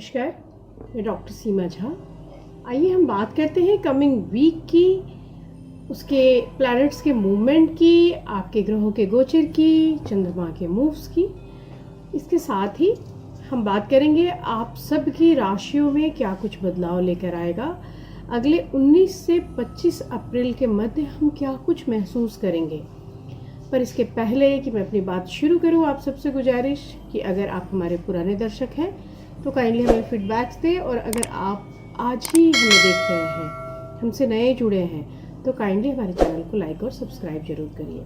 नमस्कार, मैं डॉक्टर सीमा झा। आइए हम बात करते हैं कमिंग वीक की, उसके प्लैनेट्स के मूवमेंट की, आपके ग्रहों के गोचर की, चंद्रमा के मूव्स की। इसके साथ ही हम बात करेंगे आप सब की राशियों में क्या कुछ बदलाव लेकर आएगा। अगले 19 से 25 अप्रैल के मध्य हम क्या कुछ महसूस करेंगे। पर इसके पहले कि मैं अपनी बात शुरू करूं, आप सबसे गुजारिश कि अगर आप हमारे पुराने दर्शक हैं तो काइंडली हमें फीडबैक्स दें, और अगर आप आज ही हमें देख रहे हैं, हमसे नए जुड़े हैं, तो काइंडली हमारे चैनल को लाइक और सब्सक्राइब जरूर करिए।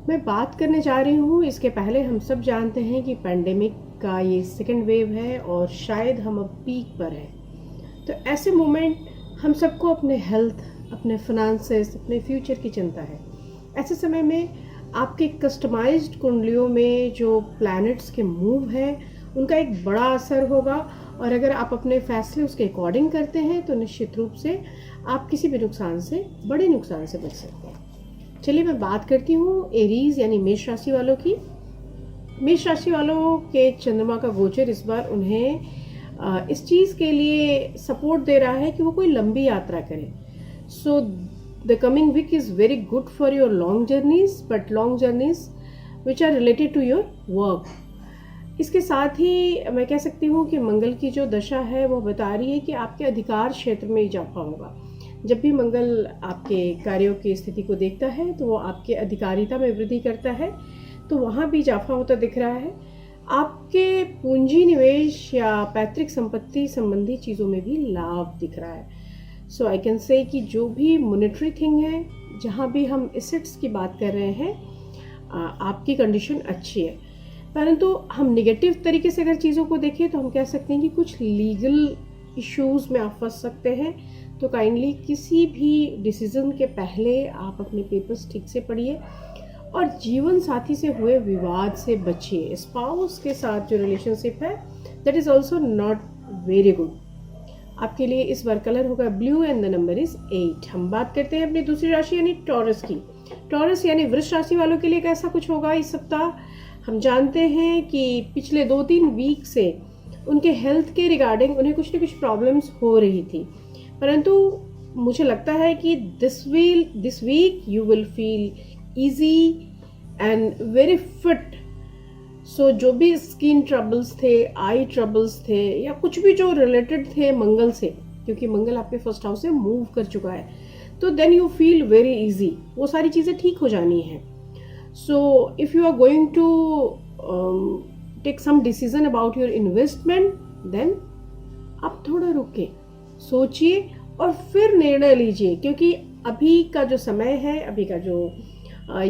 मैं बात करने जा रही हूँ, इसके पहले हम सब जानते हैं कि पैंडेमिक का ये सेकेंड वेव है और शायद हम अब पीक पर हैं। तो ऐसे मोमेंट हम सबको अपने हेल्थ, अपने फाइनेंसेस, अपने फ्यूचर की चिंता है। ऐसे समय में आपके कस्टमाइज्ड कुंडलियों में जो प्लैनेट्स के मूव हैं उनका एक बड़ा असर होगा, और अगर आप अपने फैसले उसके अकॉर्डिंग करते हैं तो निश्चित रूप से आप किसी भी नुकसान से, बड़े नुकसान से बच सकते हैं। चलिए मैं बात करती हूँ एरीज यानी मेष राशि वालों की। मेष राशि वालों के चंद्रमा का गोचर इस बार उन्हें इस चीज़ के लिए सपोर्ट दे रहा है कि वो कोई लंबी यात्रा करें। So the coming week is very good for your long journeys, but long journeys which are related to your work. इसके साथ ही मैं कह सकती हूँ कि मंगल की जो दशा है वो बता रही है कि आपके अधिकार क्षेत्र में इजाफा होगा। जब भी मंगल आपके कार्यों की स्थिति को देखता है तो वो आपके अधिकारिता में वृद्धि करता है, तो वहाँ भी इजाफा होता दिख रहा है। आपके पूंजी निवेश या पैतृक संपत्ति संबंधी चीज़ों में भी लाभ दिख रहा है। सो आई कैन से कि जो भी मॉनेटरी थिंग है, जहाँ भी हम एसेट्स की बात कर रहे हैं, आपकी कंडीशन अच्छी है। परंतु हम नेगेटिव तरीके से अगर चीज़ों को देखें तो हम कह सकते हैं कि कुछ लीगल इश्यूज़ में आप फंस सकते हैं। तो काइंडली किसी भी डिसीज़न के पहले आप अपने पेपर्स ठीक से पढ़िए, और जीवन साथी से हुए विवाद से बचिए। स्पाउस के साथ जो रिलेशनशिप है that is also not very good. आपके लिए इस बार कलर होगा blue and the number is 8। हम बात करते हैं अपनी दूसरी राशि यानी टॉरस की। टॉरस यानी वृष राशि वालों के लिए कैसा कुछ होगा इस सप्ताह। हम जानते हैं कि पिछले 2-3 वीक से उनके हेल्थ के रिगार्डिंग उन्हें कुछ न कुछ प्रॉब्लम्स हो रही थी, परंतु मुझे लगता है कि this week you will feel easy and very fit. So जो भी स्किन ट्रबल्स थे, आई ट्रबल्स थे, या कुछ भी जो रिलेटेड थे मंगल से, क्योंकि मंगल आपके फर्स्ट हाउस से मूव कर चुका है, तो then you feel very easy. वो सारी चीज़ें ठीक हो जानी हैं। So if you are going to take some decision about your investment, then आप थोड़ा रुके, सोचिए और फिर निर्णय लीजिए, क्योंकि अभी का जो समय है, अभी का जो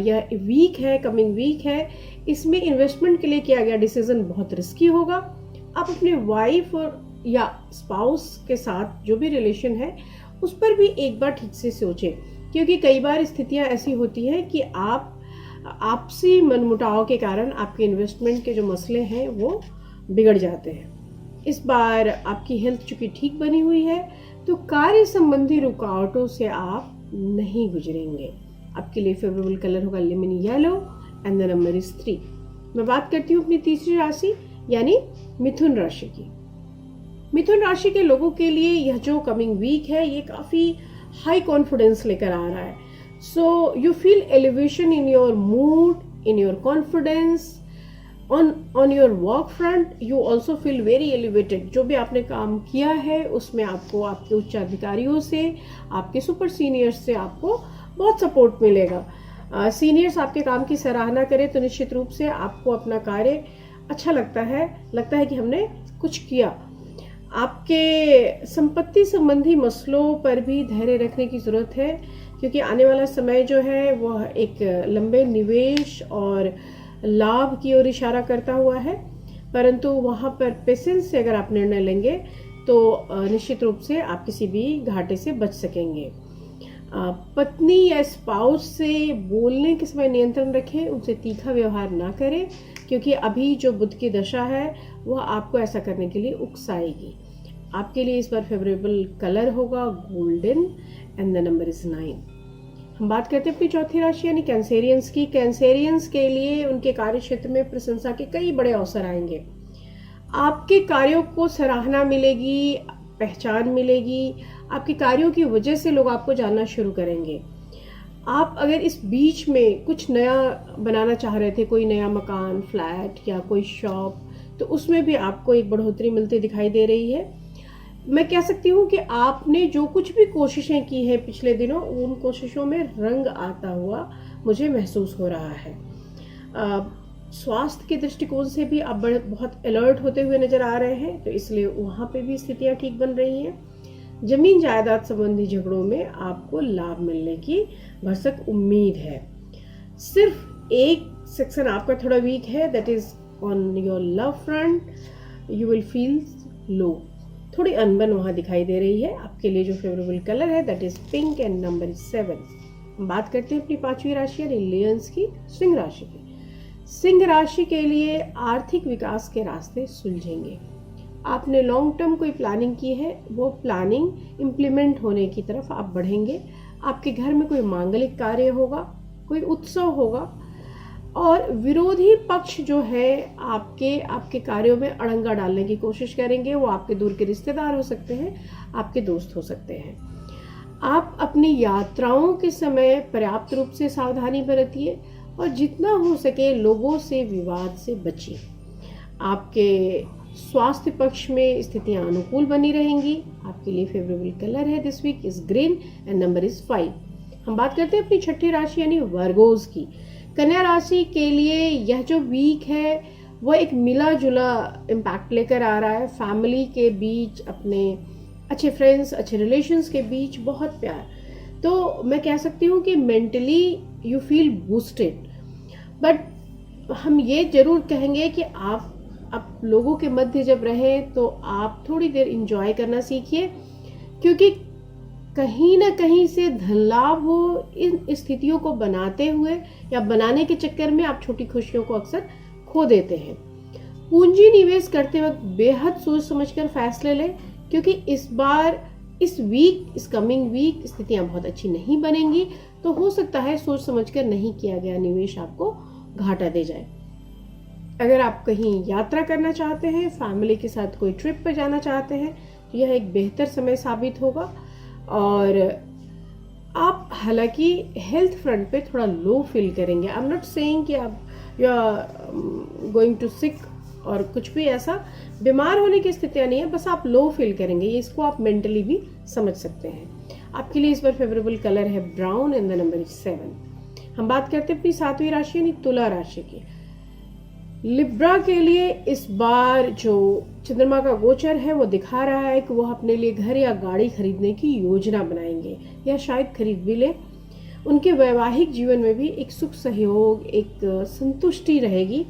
यह वीक है, कमिंग वीक है, इसमें इन्वेस्टमेंट के लिए किया गया डिसीजन बहुत रिस्की होगा। आप अपने वाइफ और या स्पाउस के साथ जो भी रिलेशन है उस पर भी एक बार ठीक से सोचें, क्योंकि कई बार स्थितियाँ ऐसी होती हैं कि आप आपसी मनमुटाव के कारण आपके इन्वेस्टमेंट के जो मसले हैं वो बिगड़ जाते हैं। इस बार आपकी हेल्थ चूँकि ठीक बनी हुई है तो कार्य संबंधी रुकावटों से आप नहीं गुजरेंगे। आपके लिए फेवरेबल कलर होगा lemon yellow and the number is 3। मैं बात करती हूँ अपनी तीसरी राशि यानी मिथुन राशि की। मिथुन राशि के लोगों के लिए यह जो कमिंग वीक है ये काफ़ी हाई कॉन्फिडेंस लेकर आ रहा है। So you feel elevation in your mood, in your confidence, on your work front. You also feel very elevated. जो भी आपने काम किया है उसमें आपको आपके उच्च अधिकारियों से, आपके सुपर सीनियर्स से आपको बहुत सपोर्ट मिलेगा। सीनियर्स आपके काम की सराहना करें तो निश्चित रूप से आपको अपना कार्य अच्छा लगता है कि हमने कुछ किया। आपके संपत्ति संबंधी मसलों पर भी धैर्य रखने की ज़रूरत है, क्योंकि आने वाला समय जो है वह एक लंबे निवेश और लाभ की ओर इशारा करता हुआ है, परंतु वहाँ पर पेशेंस से अगर आप निर्णय लेंगे तो निश्चित रूप से आप किसी भी घाटे से बच सकेंगे। पत्नी या स्पाउस से बोलने के समय नियंत्रण रखें, उनसे तीखा व्यवहार ना करें, क्योंकि अभी जो बुध की दशा है वह आपको ऐसा करने के लिए उकसाएगी। आपके लिए इस बार फेवरेबल कलर होगा golden and the number is 9। हम बात करते हैं अपनी चौथी राशि यानी कैंसेरियंस की। कैंसेरियंस के लिए उनके कार्य क्षेत्र में प्रशंसा के कई बड़े अवसर आएंगे। आपके कार्यों को सराहना मिलेगी, पहचान मिलेगी, आपके कार्यों की वजह से लोग आपको जानना शुरू करेंगे। आप अगर इस बीच में कुछ नया बनाना चाह रहे थे, कोई नया मकान, फ्लैट या कोई शॉप, तो उसमें भी आपको एक बढ़ोतरी मिलती दिखाई दे रही है। मैं कह सकती हूँ कि आपने जो कुछ भी कोशिशें की हैं पिछले दिनों, उन कोशिशों में रंग आता हुआ मुझे महसूस हो रहा है। स्वास्थ्य के दृष्टिकोण से भी आप बहुत अलर्ट होते हुए नजर आ रहे हैं, तो इसलिए वहाँ पे भी स्थितियाँ ठीक बन रही हैं। जमीन जायदाद संबंधी झगड़ों में आपको लाभ मिलने की भरसक उम्मीद है। सिर्फ एक सेक्शन आपका थोड़ा वीक है, that is on your love front. You will feel low, थोड़ी अनबन वहाँ दिखाई दे रही है। आपके लिए जो फेवरेबल कलर है that is pink and number is 7। हम बात करते हैं अपनी पांचवी राशि यानी लियंस की, सिंह राशि की। सिंह राशि के लिए आर्थिक विकास के रास्ते सुलझेंगे। आपने लॉन्ग टर्म कोई प्लानिंग की है, वो प्लानिंग इम्प्लीमेंट होने की तरफ आप बढ़ेंगे। आपके घर में कोई मांगलिक कार्य होगा, कोई उत्सव होगा, और विरोधी पक्ष जो है आपके कार्यों में अड़ंगा डालने की कोशिश करेंगे। वो आपके दूर के रिश्तेदार हो सकते हैं, आपके दोस्त हो सकते हैं। आप अपनी यात्राओं के समय पर्याप्त रूप से सावधानी बरतिए और जितना हो सके लोगों से विवाद से बचिए। आपके स्वास्थ्य पक्ष में स्थितियां अनुकूल बनी रहेंगी। आपके लिए फेवरेबल कलर है this week is green and number is 5। हम बात करते हैं अपनी छठी राशि यानी वर्गोज की। कन्या राशि के लिए यह जो वीक है वो एक मिला जुला इम्पैक्ट लेकर आ रहा है। फैमिली के बीच, अपने अच्छे फ्रेंड्स, अच्छे रिलेशंस के बीच बहुत प्यार। तो मैं कह सकती हूँ कि mentally you feel boosted, but हम ये जरूर कहेंगे कि आप लोगों के मध्य जब रहें तो आप थोड़ी देर इंजॉय करना सीखिए, क्योंकि कहीं ना कहीं से धन लाभ हो इन स्थितियों को बनाते हुए या बनाने के चक्कर में आप छोटी खुशियों को अक्सर खो देते हैं। पूंजी निवेश करते वक्त बेहद सोच समझकर फैसले लें, क्योंकि इस कमिंग वीक स्थितियां बहुत अच्छी नहीं बनेंगी। तो हो सकता है सोच समझकर नहीं किया गया निवेश आपको घाटा दे जाए। अगर आप कहीं यात्रा करना चाहते हैं, फैमिली के साथ कोई ट्रिप पर जाना चाहते हैं, तो यह एक बेहतर समय साबित होगा। और आप हालांकि हेल्थ फ्रंट पे थोड़ा लो फील करेंगे। आई एम नॉट सेइंग कि आप यू आर गोइंग टू सिक और कुछ भी ऐसा बीमार होने की स्थितियां नहीं है, बस आप लो फील करेंगे। ये इसको आप मेंटली भी समझ सकते हैं। आपके लिए इस बार फेवरेबल कलर है brown and the number is 7। हम बात करते हैं अपनी सातवीं राशि यानी तुला राशि की। लिब्रा के लिए इस बार जो चंद्रमा का गोचर है वो दिखा रहा है कि वो अपने लिए घर या गाड़ी खरीदने की योजना बनाएंगे या शायद खरीद भी ले। उनके वैवाहिक जीवन में भी एक सुख सहयोग, एक संतुष्टि रहेगी।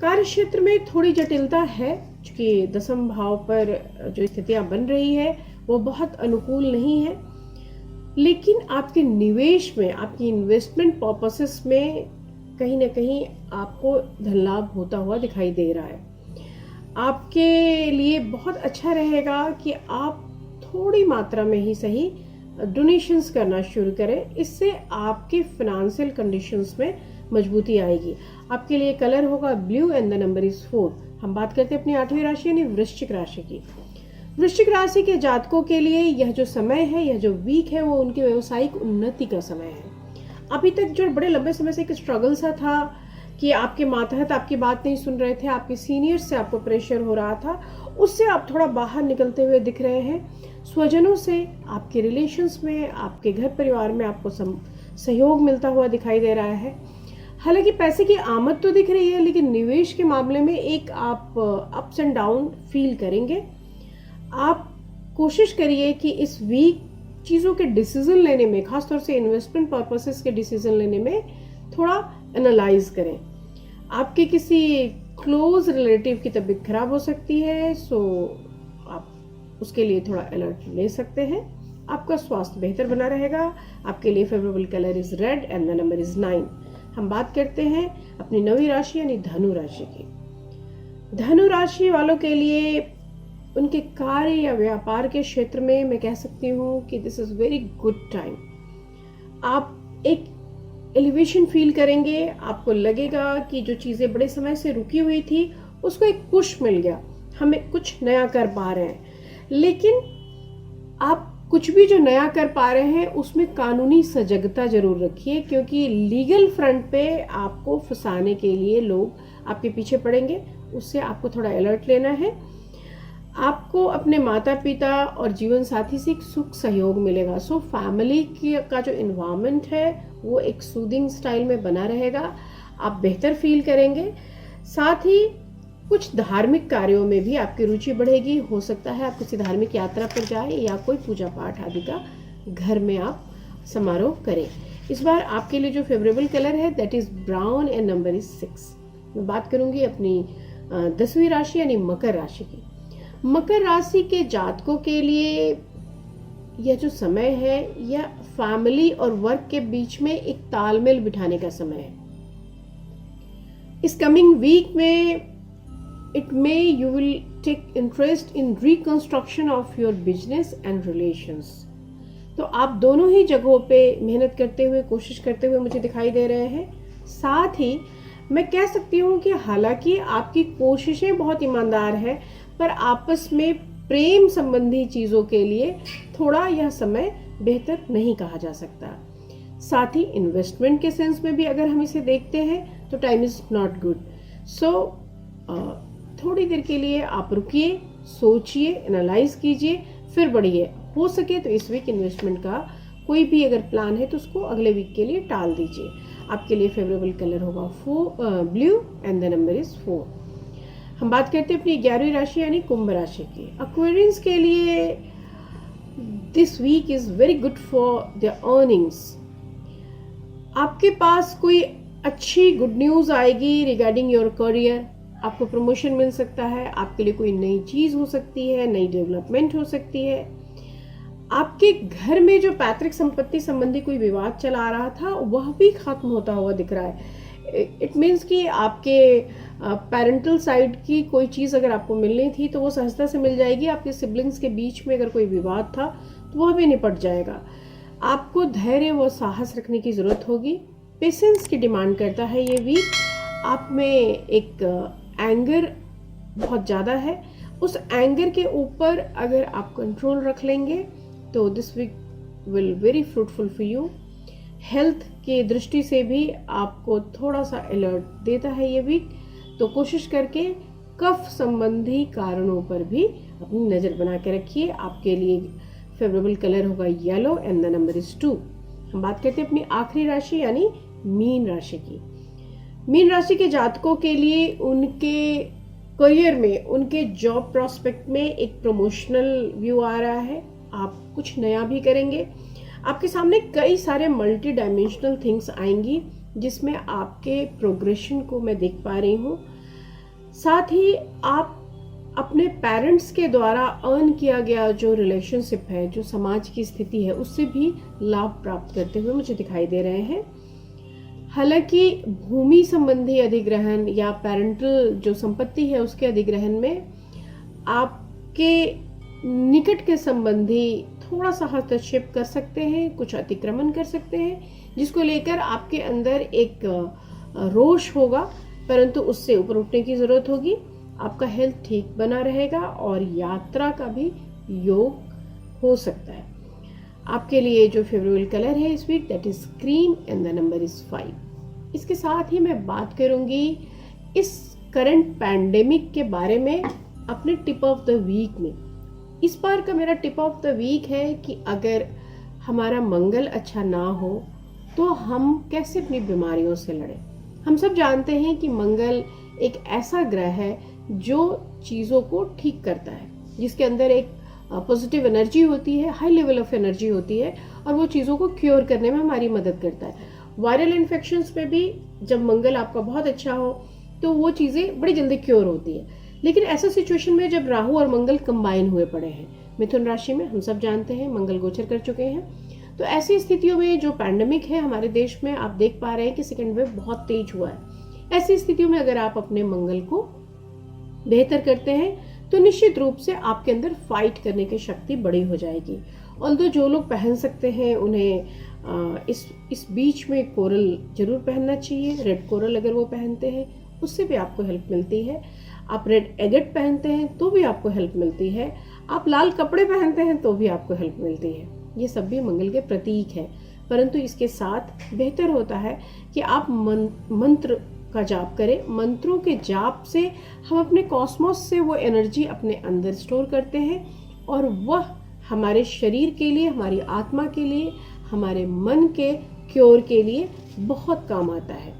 कार्य क्षेत्र में थोड़ी जटिलता है, क्योंकि दसम भाव पर जो स्थितियां बन रही है वो बहुत अनुकूल नहीं है, लेकिन आपके निवेश में, आपकी इन्वेस्टमेंट पर्पसेस में कहीं ना कहीं आपको धन लाभ होता हुआ दिखाई दे रहा है। आपके लिए बहुत अच्छा रहेगा कि आप थोड़ी मात्रा में ही सही डोनेशंस करना शुरू करें। इससे आपके फाइनेंशियल कंडीशंस में मजबूती आएगी। आपके लिए कलर होगा blue and the number is 4। हम बात करते हैं अपनी आठवीं राशि यानी वृश्चिक राशि की। वृश्चिक राशि के जातकों के लिए यह जो समय है, यह जो वीक है, वो उनके व्यवसायिक उन्नति का समय है। अभी तक जो बड़े लंबे समय से एक स्ट्रगल सा था कि आपके मातहत आपकी बात नहीं सुन रहे थे, आपके सीनियर्स से आपको प्रेशर हो रहा था, उससे आप थोड़ा बाहर निकलते हुए दिख रहे हैं। स्वजनों से, आपके रिलेशंस में, आपके घर परिवार में आपको सहयोग मिलता हुआ दिखाई दे रहा है। हालांकि पैसे की आमद तो दिख रही है, लेकिन निवेश के मामले में एक आप अप्स एंड डाउन फील करेंगे। आप कोशिश करिए कि इस वीक चीज़ों के डिसीजन लेने में, खासतौर से इन्वेस्टमेंट पर्पसेस के डिसीजन लेने में थोड़ा एनालाइज करें। आपके किसी क्लोज रिलेटिव की तबीयत खराब हो सकती है, सो आप उसके लिए थोड़ा अलर्ट ले सकते हैं। आपका स्वास्थ्य बेहतर बना रहेगा। आपके लिए favourable colour is red and the number is 9। हम बात करते हैं अपनी नवीं राशि यानी धनु राशि की। धनु राशि वालों के लिए उनके कार्य या व्यापार के क्षेत्र में मैं कह सकती हूँ कि this is very good time. आप एक एलिवेशन फील करेंगे। आपको लगेगा कि जो चीज़ें बड़े समय से रुकी हुई थी उसको एक पुश मिल गया। हमें कुछ नया कर पा रहे हैं, लेकिन आप कुछ भी जो नया कर पा रहे हैं उसमें कानूनी सजगता जरूर रखिए, क्योंकि लीगल फ्रंट पे आपको फंसाने के लिए लोग आपके पीछे पड़ेंगे। उससे आपको थोड़ा अलर्ट लेना है। आपको अपने माता पिता और जीवन साथी से एक सुख सहयोग मिलेगा। सो फैमिली का जो इन्वायरमेंट है वो एक सूदिंग स्टाइल में बना रहेगा, आप बेहतर फील करेंगे। साथ ही कुछ धार्मिक कार्यों में भी आपकी रुचि बढ़ेगी। हो सकता है आप किसी धार्मिक यात्रा पर जाएं या कोई पूजा पाठ आदि का घर में आप समारोह करें। इस बार आपके लिए जो फेवरेबल कलर है that is brown and number is 6। मैं बात करूंगी अपनी 10वीं राशि यानी मकर राशि की। मकर राशि के जातकों के लिए यह जो समय है यह फैमिली और वर्क के बीच में एक तालमेल बिठाने का समय है। इस कमिंग वीक में it may you will take interest in reconstruction of your business and relations। तो आप दोनों ही जगहों पे मेहनत करते हुए, कोशिश करते हुए मुझे दिखाई दे रहे हैं। साथ ही मैं कह सकती हूँ कि हालांकि आपकी कोशिशें बहुत ईमानदार हैं, पर आपस में प्रेम संबंधी चीज़ों के लिए थोड़ा यह समय बेहतर नहीं कहा जा सकता। साथ ही इन्वेस्टमेंट के सेंस में भी अगर हम इसे देखते हैं तो टाइम इज़ नॉट गुड। सो थोड़ी देर के लिए आप रुकिए, सोचिए, एनालाइज कीजिए, फिर बढ़िए। हो सके तो इस वीक इन्वेस्टमेंट का कोई भी अगर प्लान है तो उसको अगले वीक के लिए टाल दीजिए। आपके लिए फेवरेबल कलर होगा blue and the number is 4। हम बात करते हैं अपनी 11वीं राशि यानी कुंभ राशि की। एक्वेरियंस के लिए this week is very good for the earnings. आपके पास कोई अच्छी गुड न्यूज़ आएगी रिगार्डिंग योर करियर। आपको प्रमोशन मिल सकता है, आपके लिए कोई नई चीज़ हो सकती है, नई डेवलपमेंट हो सकती है। आपके घर में जो पैतृक संपत्ति संबंधी कोई विवाद चला रहा था वह भी खत्म होता हुआ दिख रहा है। इट मीन्स कि आपके पेरेंटल साइड की कोई चीज़ अगर आपको मिलनी थी तो वो सहजता से मिल जाएगी। आपके सिबलिंग्स के बीच में अगर कोई विवाद था तो वह भी निपट जाएगा। आपको धैर्य व साहस रखने की ज़रूरत होगी। पेशेंस की डिमांड करता है ये वीक। आप में एक एंगर बहुत ज़्यादा है। उस एंगर के ऊपर अगर आप कंट्रोल रख लेंगे तो this week will very fruitful for you. Health की दृष्टि से भी आपको थोड़ा सा अलर्ट देता है ये वीक, तो कोशिश करके कफ संबंधी कारणों पर भी अपनी नज़र बना के रखिए। आपके लिए फेवरेबल कलर होगा yellow and the number is 2। हम बात करते हैं अपनी आखिरी राशि यानी मीन राशि की। मीन राशि के जातकों के लिए उनके करियर में, उनके जॉब प्रोस्पेक्ट में एक प्रमोशनल व्यू आ रहा है। आप कुछ नया भी करेंगे। आपके सामने कई सारे मल्टी डायमेंशनल थिंग्स आएंगी जिसमें आपके प्रोग्रेशन को मैं देख पा रही हूँ। साथ ही आप अपने पेरेंट्स के द्वारा अर्न किया गया जो रिलेशनशिप है, जो समाज की स्थिति है, उससे भी लाभ प्राप्त करते हुए मुझे दिखाई दे रहे हैं। हालांकि भूमि संबंधी अधिग्रहण या पेरेंटल जो संपत्ति है उसके अधिग्रहण में आपके निकट के संबंधी थोड़ा सा हस्तक्षेप कर सकते हैं, कुछ अतिक्रमण कर सकते हैं, जिसको लेकर आपके अंदर एक रोष होगा, परंतु उससे ऊपर उठने की जरूरत होगी। आपका हेल्थ ठीक बना रहेगा और यात्रा का भी योग हो सकता है। आपके लिए जो फेवरेबल कलर है इस week that is cream and the number is 5। इसके साथ ही मैं बात करूंगी इस करंट पैंडेमिक के बारे में अपने टिप ऑफ द वीक में। इस बार का मेरा टिप ऑफ द वीक है कि अगर हमारा मंगल अच्छा ना हो तो हम कैसे अपनी बीमारियों से लड़ें। हम सब जानते हैं कि मंगल एक ऐसा ग्रह है जो चीज़ों को ठीक करता है, जिसके अंदर एक पॉजिटिव एनर्जी होती है, हाई लेवल ऑफ एनर्जी होती है, और वो चीज़ों को क्योर करने में हमारी मदद करता है। वायरल इन्फेक्शंस में भी जब मंगल आपका बहुत अच्छा हो तो वो चीज़ें बड़ी जल्दी क्योर होती है। लेकिन ऐसा सिचुएशन में जब राहु और मंगल कंबाइन हुए पड़े हैं मिथुन राशि में, हम सब जानते हैं मंगल गोचर कर चुके हैं, तो ऐसी स्थितियों में जो पैंडेमिक है हमारे देश में, आप देख पा रहे हैं कि सेकेंड वेव बहुत तेज हुआ है। ऐसी स्थितियों में अगर आप अपने मंगल को बेहतर करते हैं तो निश्चित रूप से आपके अंदर फाइट करने की शक्ति बड़ी हो जाएगी। ऑल्दो जो लोग पहन सकते हैं उन्हें इस बीच में कोरल जरूर पहनना चाहिए। रेड कोरल अगर वो पहनते हैं उससे भी आपको हेल्प मिलती है। आप रेड एगेट पहनते हैं तो भी आपको हेल्प मिलती है, आप लाल कपड़े पहनते हैं तो भी आपको हेल्प मिलती है। ये सब भी मंगल के प्रतीक है, परंतु इसके साथ बेहतर होता है कि आप मंत्र का जाप करें। मंत्रों के जाप से हम अपने कॉस्मोस से वो एनर्जी अपने अंदर स्टोर करते हैं और वह हमारे शरीर के लिए, हमारी आत्मा के लिए, हमारे मन के क्योर के लिए बहुत काम आता है।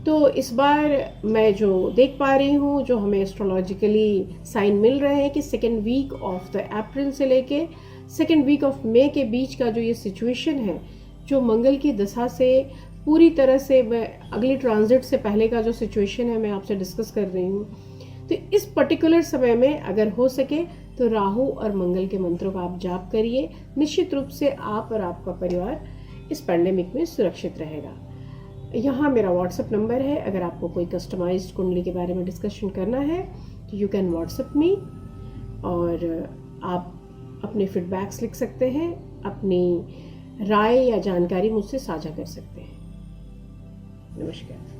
तो इस बार मैं जो देख पा रही हूँ, जो हमें एस्ट्रोलॉजिकली साइन मिल रहे हैं कि second week of the April से लेके सेकेंड वीक ऑफ मई के बीच का जो ये सिचुएशन है, जो मंगल की दशा से पूरी तरह से, मैं अगली ट्रांजिट से पहले का जो सिचुएशन है मैं आपसे डिस्कस कर रही हूँ। तो इस पर्टिकुलर समय में अगर हो सके तो राहु और मंगल के मंत्रों का आप जाप करिए। निश्चित रूप से आप और आपका परिवार इस पैंडेमिक में सुरक्षित रहेगा। यहाँ मेरा व्हाट्सएप नंबर है, अगर आपको कोई कस्टमाइज्ड कुंडली के बारे में डिस्कशन करना है तो यू कैन व्हाट्सएप मी, और आप अपने फीडबैक्स लिख सकते हैं, अपनी राय या जानकारी मुझसे साझा कर सकते हैं। नमस्कार।